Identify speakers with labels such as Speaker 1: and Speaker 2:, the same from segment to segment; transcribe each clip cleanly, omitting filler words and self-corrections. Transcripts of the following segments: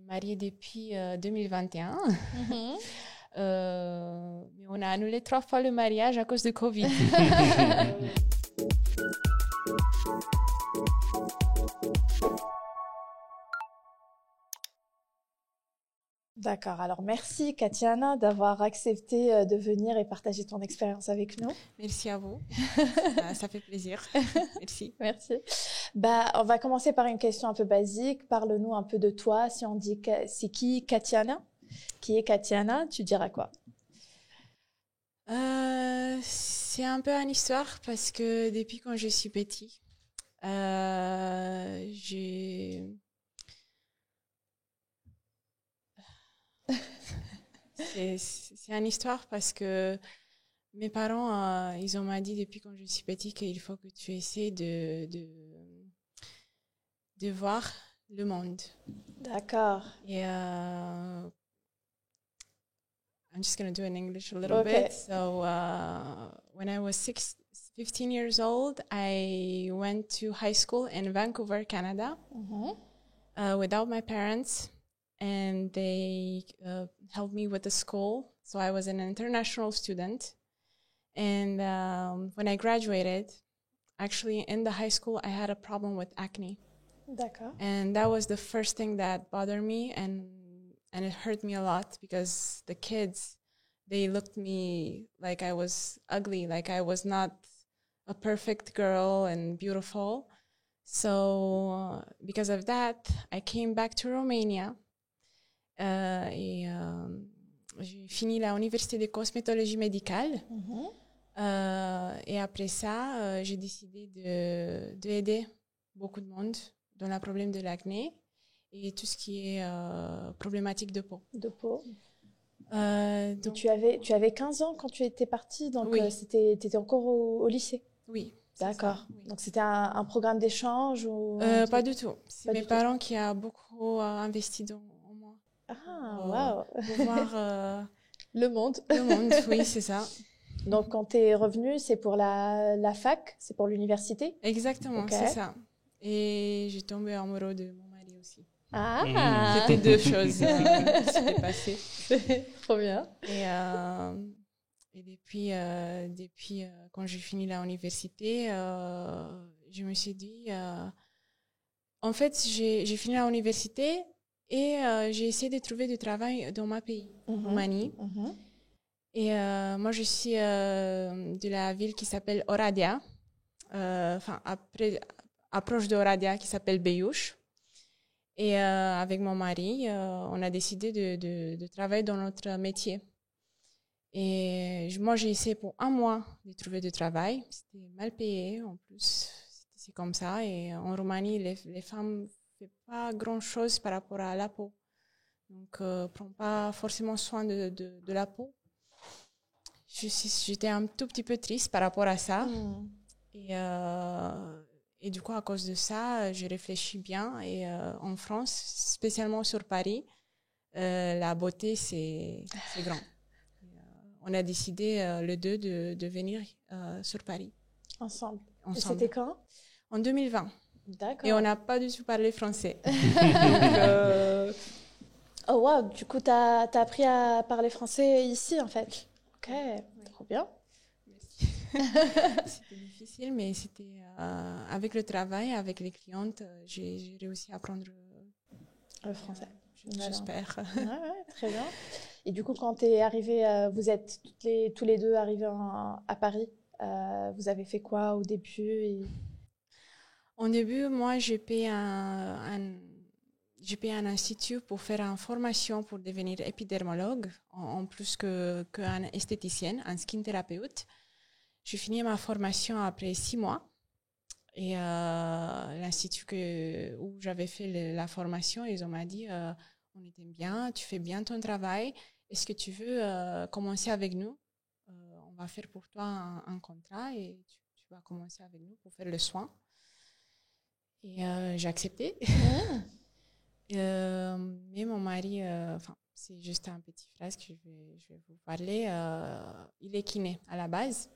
Speaker 1: mariée depuis 2021. Mais on a annulé 3 fois le mariage à cause de Covid.
Speaker 2: D'accord. Alors, merci, Katiana, d'avoir accepté de venir et partager ton expérience avec nous.
Speaker 1: Merci à vous. Ça fait plaisir. Merci.
Speaker 2: Merci. On va commencer par une question un peu basique. Parle-nous un peu de toi. Si on dit c'est qui Katiana? Qui est Katiana? Tu diras quoi?
Speaker 1: C'est un peu une histoire parce que depuis quand je suis petite, c'est une histoire parce que mes parents, ils m'ont dit depuis quand je suis petite qu'il faut que tu essaies de voir le monde.
Speaker 2: D'accord.
Speaker 1: Et I'm just going to do it in English a little bit. So when I was 15 years old, I went to high school in Vancouver, Canada, without my parents. And they helped me with the school. So I was an international student. And when I graduated, actually in the high school, I had a problem with acne.
Speaker 2: D'accord.
Speaker 1: And that was the first thing that bothered me. And it hurt me a lot because the kids, they looked at me like I was ugly, like I was not a perfect girl and beautiful. So because of that, I came back to Romania. Et j'ai fini l'université de cosmétologie médicale. Et après ça, j'ai décidé d'aider beaucoup de monde dans le problème de l'acné et tout ce qui est problématique de peau.
Speaker 2: De peau.
Speaker 1: Donc,
Speaker 2: tu avais 15 ans quand tu étais partie, donc
Speaker 1: oui.
Speaker 2: Tu étais encore au lycée?
Speaker 1: Oui.
Speaker 2: D'accord.
Speaker 1: Oui.
Speaker 2: Donc c'était un programme d'échange ou
Speaker 1: pas du tout. C'est mes parents qui ont beaucoup investi en moi.
Speaker 2: Ah, waouh.
Speaker 1: Pour voir
Speaker 2: le monde.
Speaker 1: Le monde, oui, c'est ça.
Speaker 2: Donc quand tu es revenue, c'est pour la fac, c'est pour l'université?
Speaker 1: Exactement, c'est ça. Et j'ai tombé amoureux de mon mari aussi.
Speaker 2: Ah.
Speaker 1: C'était 2 choses qui s'étaient passées.
Speaker 2: Trop bien.
Speaker 1: Et depuis quand j'ai fini l'université, je me suis dit... en fait, j'ai fini l'université et j'ai essayé de trouver du travail dans ma pays, Roumanie. Et moi, je suis de la ville qui s'appelle Oradea, approche de Oradea, qui s'appelle Beiuș. Et avec mon mari, on a décidé de travailler dans notre métier. Et moi, j'ai essayé pour 1 mois de trouver du travail. C'était mal payé, en plus. C'est comme ça. Et en Roumanie, les femmes ne font pas grand-chose par rapport à la peau. Donc, ne prennent pas forcément soin de la peau. J'étais un tout petit peu triste par rapport à ça. Et du coup, à cause de ça, je réfléchis bien. Et en France, spécialement sur Paris, la beauté, c'est grand. On a décidé, les deux, de venir sur Paris.
Speaker 2: Ensemble. Et c'était quand?
Speaker 1: En 2020.
Speaker 2: D'accord.
Speaker 1: Et on n'a pas du tout parlé français.
Speaker 2: Donc, oh, wow. Du coup, tu as appris à parler français ici, en fait. Ok, trop bien.
Speaker 1: C'était difficile, mais c'était avec le travail, avec les clientes, j'ai réussi à apprendre
Speaker 2: le français.
Speaker 1: J'espère.
Speaker 2: Ouais, très bien. Et du coup, quand tu es arrivée, vous êtes tous les deux arrivés à Paris, vous avez fait quoi au début
Speaker 1: Au début, moi, j'ai payé un institut pour faire une formation pour devenir épidermologue, en plus qu'une esthéticienne, un skin thérapeute. J'ai fini ma formation après 6 mois. Et l'institut où j'avais fait la formation, ils m'ont dit on t'aime bien, tu fais bien ton travail. Est-ce que tu veux commencer avec nous? On va faire pour toi un contrat et tu vas commencer avec nous pour faire le soin. Et j'ai accepté. Mais mon mari, c'est juste un petit phrase que je vais vous parler. Il est kiné à la base.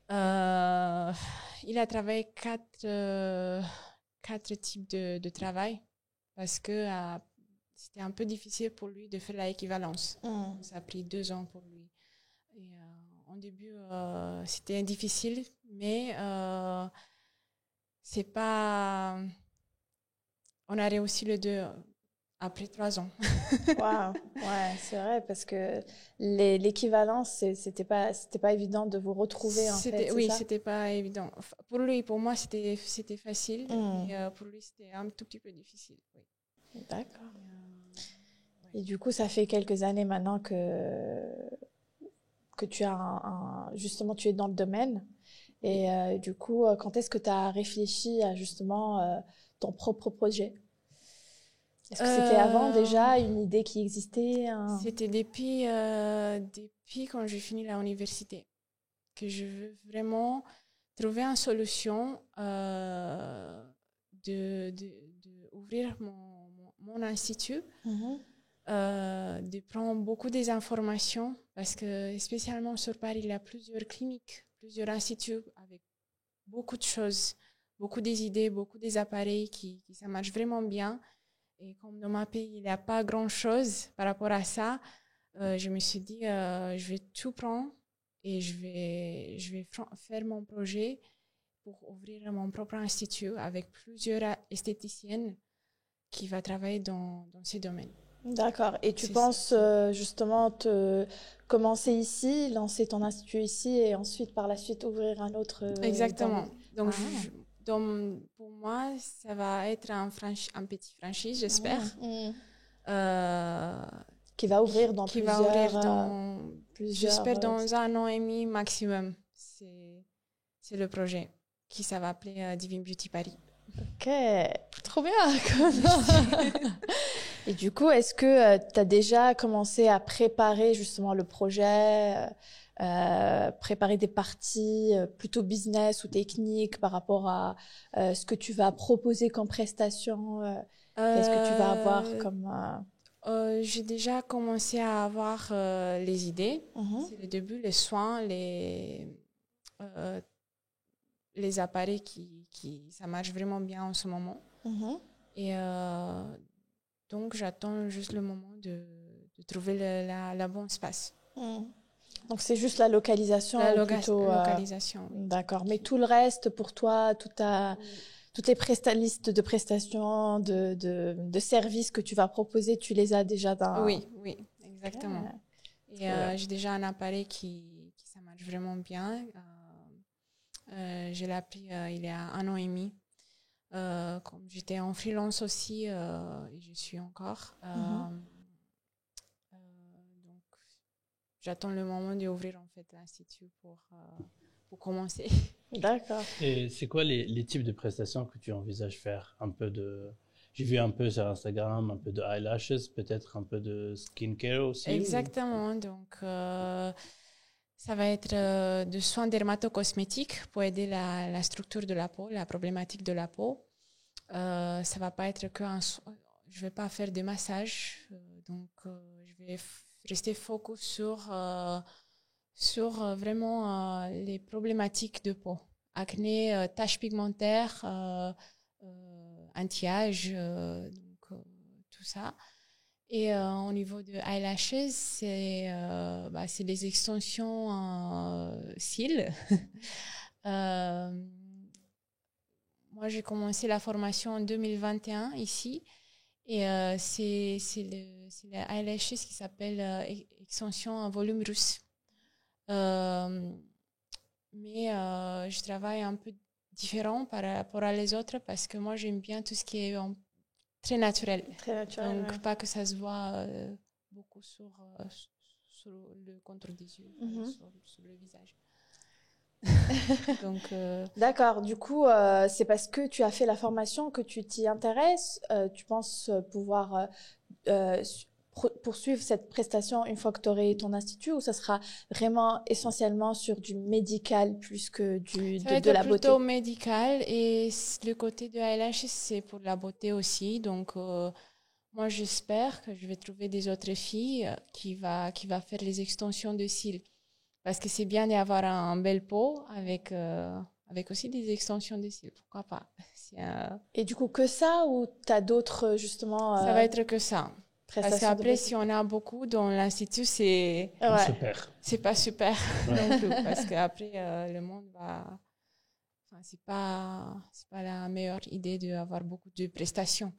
Speaker 1: Il a travaillé 4 types de travail parce que c'était un peu difficile pour lui de faire l'équivalence. Ça a pris 2 ans pour lui. Et en début, c'était difficile, mais c'est pas... On a réussi les deux après 3 ans.
Speaker 2: Waouh, ouais, c'est vrai, parce que l'équivalence, c'était pas évident de vous retrouver, en fait,
Speaker 1: Oui,
Speaker 2: c'est ça?
Speaker 1: c'était pas évident. Enfin, pour lui, pour moi, c'était facile, mais pour lui, c'était un tout petit peu difficile. Oui.
Speaker 2: D'accord.
Speaker 1: Ouais.
Speaker 2: Et du coup, ça fait quelques années maintenant que tu as justement, tu es dans le domaine. Et du coup, quand est-ce que tu as réfléchi à justement ton propre projet? Est-ce que c'était avant déjà une idée qui existait?
Speaker 1: C'était depuis quand j'ai fini l'université que je veux vraiment trouver une solution de ouvrir mon institut, de prendre beaucoup des informations parce que spécialement sur Paris, il y a plusieurs cliniques, plusieurs instituts avec beaucoup de choses, beaucoup des idées, beaucoup des appareils qui ça marche vraiment bien. Et comme dans ma pays, il n'y a pas grand-chose par rapport à ça, je me suis dit, je vais tout prendre et je vais faire mon projet pour ouvrir mon propre institut avec plusieurs esthéticiennes qui vont travailler dans ces domaines.
Speaker 2: D'accord. Et tu
Speaker 1: C'est
Speaker 2: penses
Speaker 1: ça.
Speaker 2: justement commencer ici, lancer ton institut ici et ensuite par la suite ouvrir un autre
Speaker 1: Exactement. Donc,
Speaker 2: Ah.
Speaker 1: pour moi, ça va être un petit franchise, j'espère.
Speaker 2: Qui va ouvrir dans
Speaker 1: Qui va ouvrir j'espère,
Speaker 2: plusieurs.
Speaker 1: dans 1 an et demi maximum. C'est le projet qui ça va appeler Divine Beauty Paris.
Speaker 2: Ok, trop bien. Et du coup, est-ce que tu as déjà commencé à préparer justement le projet, préparer des parties plutôt business ou techniques par rapport à ce que tu vas proposer comme prestation? Qu'est-ce que tu vas avoir comme...
Speaker 1: J'ai déjà commencé à avoir les idées. C'est le début, les soins, les appareils ça marche vraiment bien en ce moment. Et donc, j'attends juste le moment de trouver la bonne espace.
Speaker 2: Donc, c'est juste la localisation plutôt...
Speaker 1: localisation. Oui.
Speaker 2: D'accord. Mais tout le reste, pour toi, toutes les listes de prestations, de services que tu vas proposer, tu les as déjà dans...
Speaker 1: Oui, exactement. Okay. Et j'ai déjà un appareil qui ça marche vraiment bien. Je l'ai appris il y a 1 an et demi. Comme j'étais en freelance aussi, et je suis encore. Donc, j'attends le moment d'ouvrir en fait l'institut pour commencer.
Speaker 2: D'accord.
Speaker 3: Et c'est quoi les types de prestations que tu envisages faire? J'ai vu un peu sur Instagram, un peu de eyelashes, peut-être un peu de skincare aussi.
Speaker 1: Exactement. Donc, ça va être de soins dermatocosmétiques pour aider la structure de la peau, la problématique de la peau. Ça va pas être je vais pas faire des massages, donc je vais rester focus sur vraiment les problématiques de peau, acné, taches pigmentaires, anti-âge, donc tout ça. Et au niveau de eyelashes, c'est des extensions cils. Moi, j'ai commencé la formation en 2021 ici. Et c'est les eyelashes qui s'appelle extension en volume russe. Mais je travaille un peu différent par rapport à les autres parce que moi, j'aime bien tout ce qui est très naturel.
Speaker 2: Très naturel.
Speaker 1: Donc, pas que ça se voit beaucoup sur le contour des yeux, sur le visage. Donc,
Speaker 2: D'accord. Du coup, c'est parce que tu as fait la formation que tu t'y intéresses. Tu penses pouvoir poursuivre cette prestation une fois que tu aurais ton institut, ou ça sera vraiment essentiellement sur du médical plus que de la beauté?
Speaker 1: Plutôt médical, et le côté de eyelash, c'est pour la beauté aussi. Donc, moi, j'espère que je vais trouver des autres filles qui va faire les extensions de cils. Parce que c'est bien d'avoir un bel pot avec aussi des extensions de cils. Pourquoi pas?
Speaker 2: Et du coup, que ça, ou tu as d'autres, justement...
Speaker 1: Ça va être que ça. Parce qu'après, si on a beaucoup dans l'institut, c'est
Speaker 3: super.
Speaker 1: C'est pas super non plus. Parce qu'après, le monde va... Enfin, c'est pas la meilleure idée d'avoir beaucoup de prestations.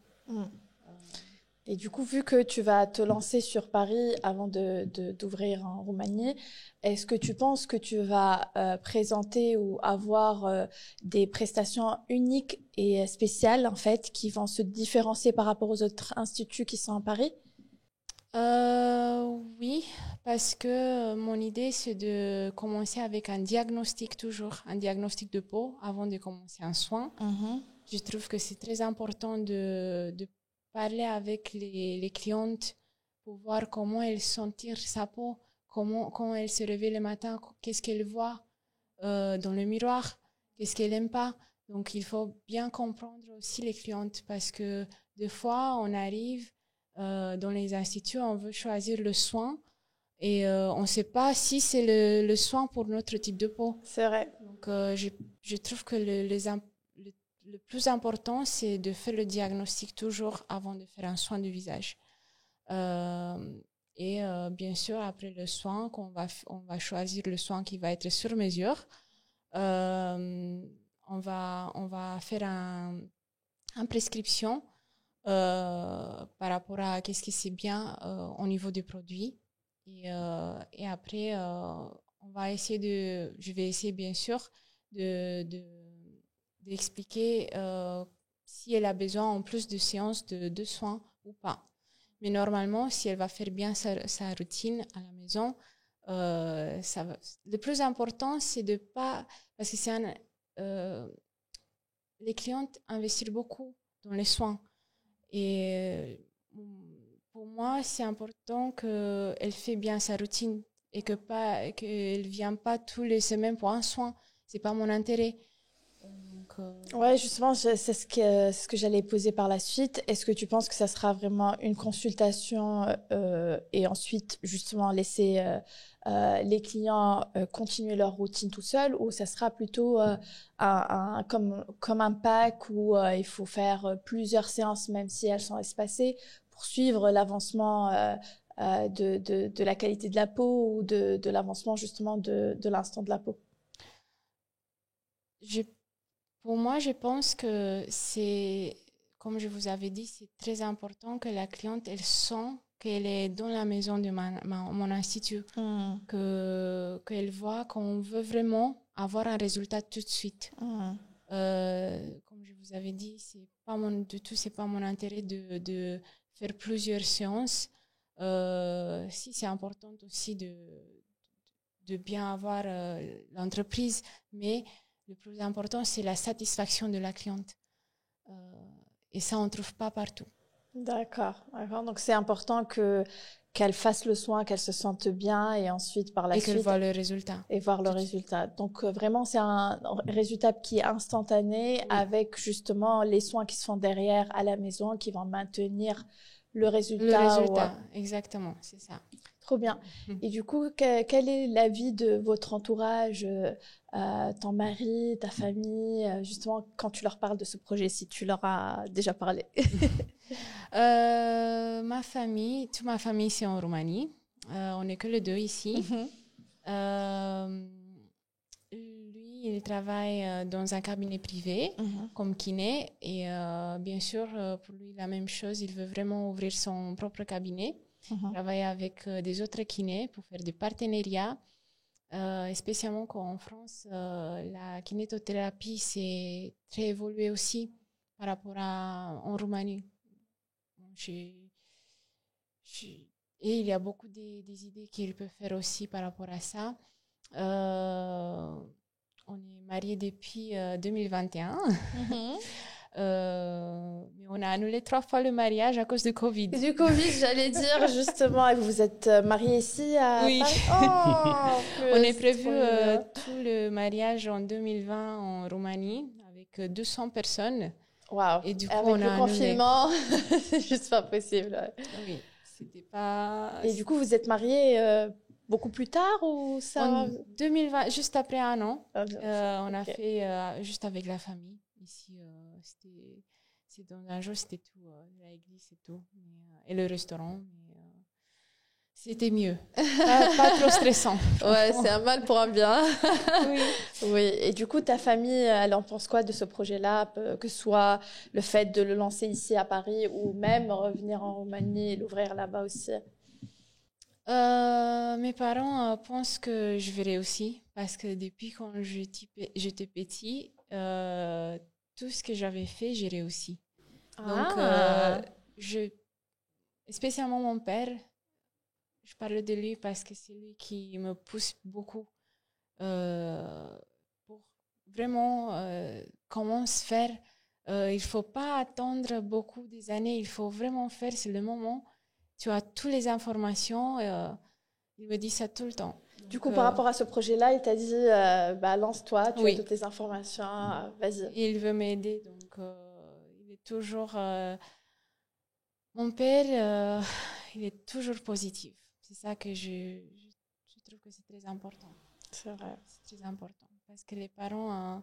Speaker 2: Et du coup, vu que tu vas te lancer sur Paris avant d'ouvrir en Roumanie, est-ce que tu penses que tu vas présenter ou avoir des prestations uniques et spéciales, en fait, qui vont se différencier par rapport aux autres instituts qui sont à Paris?
Speaker 1: Oui, parce que mon idée, c'est de commencer avec un diagnostic toujours, un diagnostic de peau avant de commencer un soin. Je trouve que c'est très important de parler avec les clientes pour voir comment elles sentent sa peau, quand elle se réveille le matin, qu'est-ce qu'elle voit dans le miroir, qu'est-ce qu'elle n'aime pas. Donc, il faut bien comprendre aussi les clientes parce que des fois, on arrive dans les instituts, on veut choisir le soin et on ne sait pas si c'est le soin pour notre type de peau.
Speaker 2: C'est vrai.
Speaker 1: Donc, je trouve que le plus important, c'est de faire le diagnostic toujours avant de faire un soin du visage. Et bien sûr, après le soin, on va choisir le soin qui va être sur mesure. On va faire une prescription par rapport à qu'est-ce qui c'est bien au niveau des produits. Et après, je vais essayer bien sûr d'expliquer si elle a besoin en plus de séances de soins ou pas. Mais normalement, si elle va faire bien sa routine à la maison, le plus important, c'est de pas... Parce que les clientes investissent beaucoup dans les soins. Et pour moi, c'est important qu'elle fait bien sa routine et qu'elle ne vient pas tous les semaines pour un soin. Ce n'est pas mon intérêt.
Speaker 2: Ouais, justement, c'est ce que j'allais poser par la suite. Est-ce que tu penses que ça sera vraiment une consultation et ensuite justement laisser les clients continuer leur routine tout seuls, ou ça sera plutôt comme un pack où il faut faire plusieurs séances même si elles sont espacées pour suivre l'avancement de la qualité de la peau ou de l'avancement justement de l'instant de la peau?
Speaker 1: Pour moi, je pense que c'est, comme je vous avais dit, c'est très important que la cliente, elle sent qu'elle est dans la maison de mon institut, qu'elle voit qu'on veut vraiment avoir un résultat tout de suite. Comme je vous avais dit, c'est pas mon intérêt de faire plusieurs séances. Si c'est important aussi de bien avoir l'entreprise, mais le plus important, c'est la satisfaction de la cliente. Et ça, on ne trouve pas partout.
Speaker 2: D'accord. Donc, c'est important qu'elle fasse le soin, qu'elle se sente bien et ensuite, par la suite...
Speaker 1: Et qu'elle voit le résultat.
Speaker 2: Et voir le résultat. Donc, vraiment, c'est un résultat qui est instantané avec justement les soins qui se font derrière à la maison qui vont maintenir le résultat.
Speaker 1: Le résultat, exactement, c'est ça.
Speaker 2: Trop bien. Et du coup, quel est l'avis de votre entourage, ton mari, ta famille, justement, quand tu leur parles de ce projet, si tu leur as déjà parlé?
Speaker 1: Toute ma famille, c'est en Roumanie. On n'est que les deux ici. Lui, il travaille dans un cabinet privé comme kiné. Et bien sûr, pour lui, la même chose, il veut vraiment ouvrir son propre cabinet. Travailler avec des autres kinés pour faire des partenariats, spécialement qu'en France, la kinétothérapie s'est très évoluée aussi par rapport en Roumanie. Et il y a beaucoup des idées qu'il peut faire aussi par rapport à ça. On est mariés depuis 2021. Mais on a annulé 3 fois le mariage à cause du Covid.
Speaker 2: Du Covid, j'allais dire justement. Et vous êtes mariés ici à
Speaker 1: Oui.
Speaker 2: Paris?
Speaker 1: On est prévu tout le mariage en 2020 en Roumanie avec 200 personnes.
Speaker 2: Waouh.
Speaker 1: Et du coup,
Speaker 2: avec
Speaker 1: on a
Speaker 2: le confinement, c'est juste pas possible. Ouais.
Speaker 1: Oui, c'était pas...
Speaker 2: Et du coup, vous êtes mariés beaucoup plus tard ou ça?
Speaker 1: En 2020, juste après un an,
Speaker 2: on
Speaker 1: a fait juste avec la famille. Ici, dans un jour, c'était tout. L'église, c'est tout. Et le restaurant. C'était mieux. Pas trop stressant.
Speaker 2: Ouais, c'est un mal pour un bien.
Speaker 1: Oui.
Speaker 2: Oui. Et du coup, ta famille, elle en pense quoi de ce projet-là, que ce soit le fait de le lancer ici à Paris ou même revenir en Roumanie et l'ouvrir là-bas aussi?
Speaker 1: Mes parents pensent que je verrai aussi parce que depuis quand j'étais petit, tout ce que j'avais fait, j'ai réussi. Donc, spécialement mon père, je parle de lui parce que c'est lui qui me pousse beaucoup pour vraiment comment se faire. Il ne faut pas attendre beaucoup des années, il faut vraiment faire, c'est le moment. Tu as toutes les informations, il me dit ça tout le temps.
Speaker 2: Du coup, par rapport à ce projet-là, il t'a dit lance-toi, tu as toutes les informations, vas-y.
Speaker 1: Il veut m'aider, donc il est toujours. Mon père, il est toujours positif. C'est ça que je trouve que c'est très important.
Speaker 2: C'est vrai.
Speaker 1: C'est très important parce que les parents,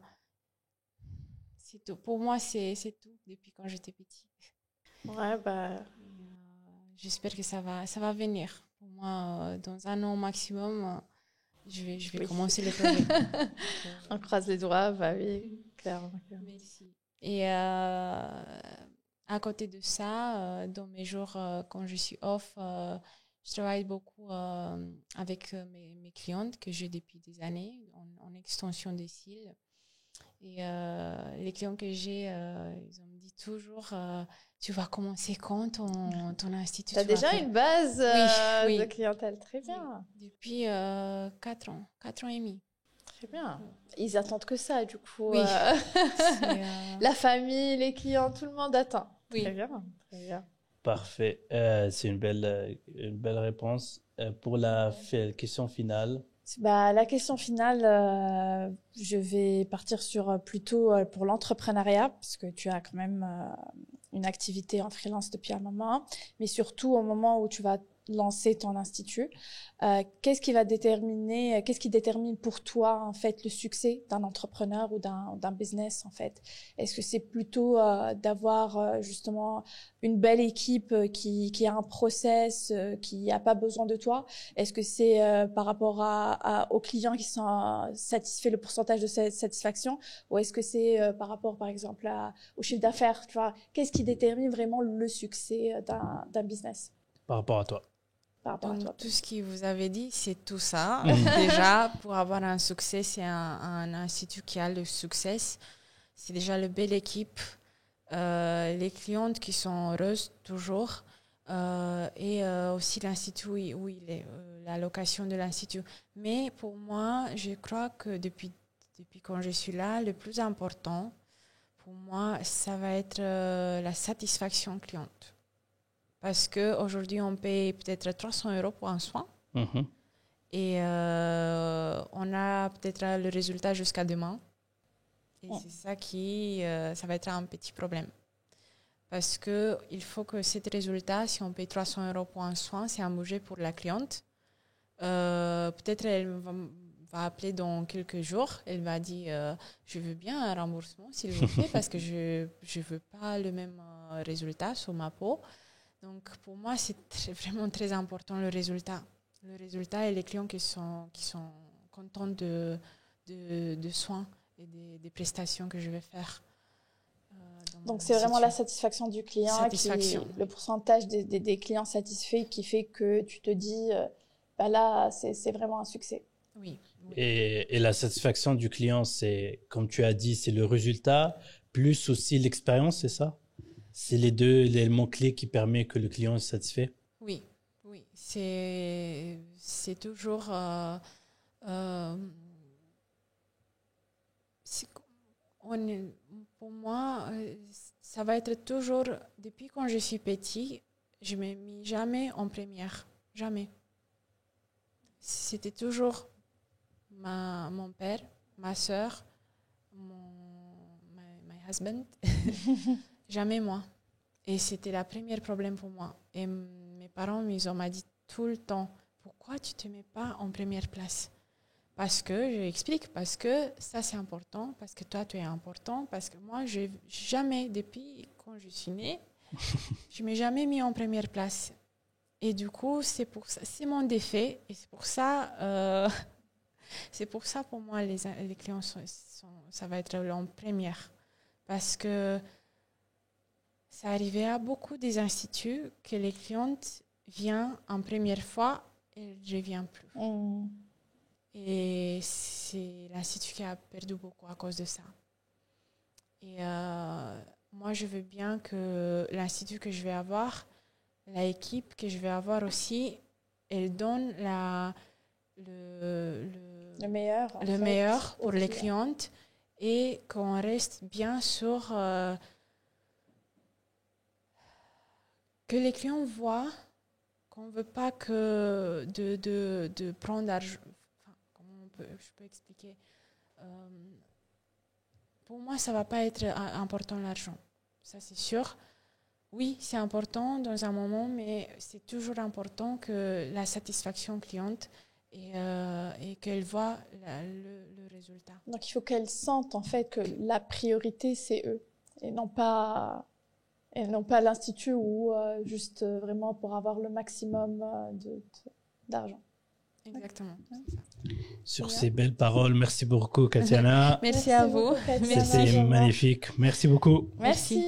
Speaker 1: c'est tout. Pour moi, c'est tout depuis quand j'étais petit.
Speaker 2: Ouais,
Speaker 1: j'espère que ça va venir. Pour moi, dans un an maximum, je vais commencer le projet.
Speaker 2: On croise les doigts, oui, clairement.
Speaker 1: Merci. Et à côté de ça, dans mes jours quand je suis off, je travaille beaucoup avec mes clientes que j'ai depuis des années en extension des cils. Et les clients que j'ai, ils ont dit toujours, tu vas commencer quand ton institut?
Speaker 2: Tu as déjà une base de clientèle, très bien.
Speaker 1: Oui. Depuis 4 ans et demi.
Speaker 2: Très bien. Ils attendent que ça, du coup.
Speaker 1: Oui.
Speaker 2: La famille, les clients, tout le monde attend.
Speaker 1: Oui.
Speaker 2: Très bien. Très bien.
Speaker 3: Parfait. C'est une belle réponse. Pour la question finale.
Speaker 2: La question finale, je vais partir sur plutôt pour l'entrepreneuriat, parce que tu as quand même une activité en freelance depuis un moment, mais surtout au moment où tu vas lancer ton institut. Qu'est-ce qui détermine pour toi en fait le succès d'un entrepreneur ou d'un business en fait? Est-ce que c'est plutôt d'avoir justement une belle équipe qui a un process, qui n'a pas besoin de toi? Est-ce que c'est par rapport aux clients qui sont satisfaits, le pourcentage de satisfaction, ou est-ce que c'est par rapport par exemple au chiffre d'affaires, tu vois? Qu'est-ce qui détermine vraiment le succès d'un business?
Speaker 3: Par rapport à toi.
Speaker 1: Donc, tout ce que vous avez dit, c'est tout ça. Déjà, pour avoir un succès, c'est un institut qui a le succès. C'est déjà une belle équipe, les clientes qui sont heureuses toujours, et aussi l'institut où il est, la location de l'institut. Mais pour moi, je crois que depuis quand je suis là, le plus important, pour moi, ça va être la satisfaction cliente. Parce qu'aujourd'hui, on paye peut-être 300 € pour un soin.
Speaker 3: Mm-hmm.
Speaker 1: Et on a peut-être le résultat jusqu'à demain. Et c'est ça ça va être un petit problème. Parce qu'il faut que ce résultat, si on paye 300 € pour un soin, c'est un budget pour la cliente. Peut-être elle va appeler dans quelques jours. Elle va dire je veux bien un remboursement, s'il vous plaît, parce que je ne veux pas le même résultat sur ma peau. Donc, pour moi, c'est vraiment très important le résultat. Le résultat et les clients qui sont contents de soins et des prestations que je vais faire.
Speaker 2: Donc, c'est vraiment la satisfaction du client, le pourcentage des clients satisfaits qui fait que tu te dis, là, c'est vraiment un succès.
Speaker 1: Oui.
Speaker 3: Et la satisfaction du client, c'est, comme tu as dit, c'est le résultat, plus aussi l'expérience, c'est ça? C'est les deux éléments clés qui permettent que le client est satisfait?
Speaker 1: Oui. C'est toujours... pour moi, ça va être toujours... Depuis quand je suis petit, je ne me mis jamais en première. Jamais. C'était toujours mon père, ma soeur, my husband. Jamais moi. Et c'était le premier problème pour moi. Et mes parents m'ont dit tout le temps, pourquoi tu ne te mets pas en première place? Parce que, je explique, parce que ça c'est important, parce que toi tu es important, parce que moi, jamais, depuis quand je suis née, je ne m'ai jamais mis en première place. Et du coup, c'est mon défait. Et c'est pour ça, pour moi, les clients, ça va être en première. Parce que ça arrivait à beaucoup des instituts que les clientes viennent en première fois et je ne viens plus. Et c'est l'institut qui a perdu beaucoup à cause de ça. Et moi, je veux bien que l'institut que je vais avoir, l'équipe que je vais avoir aussi, elle donne
Speaker 2: le meilleur
Speaker 1: pour les clientes et qu'on reste bien sûr que les clients voient qu'on ne veut pas que de prendre l'argent. Enfin, comment je peux expliquer pour moi, ça ne va pas être important l'argent. Ça, c'est sûr. Oui, c'est important dans un moment, mais c'est toujours important que la satisfaction cliente et qu'elle voit le résultat.
Speaker 2: Donc, il faut qu'elle sente en fait que la priorité, c'est eux et non pas l'institut ou juste vraiment pour avoir le maximum d'argent.
Speaker 1: Exactement.
Speaker 3: Sur ces belles paroles, merci beaucoup, Katiana.
Speaker 1: Merci à vous.
Speaker 3: C'était magnifique. Merci beaucoup.
Speaker 2: Merci.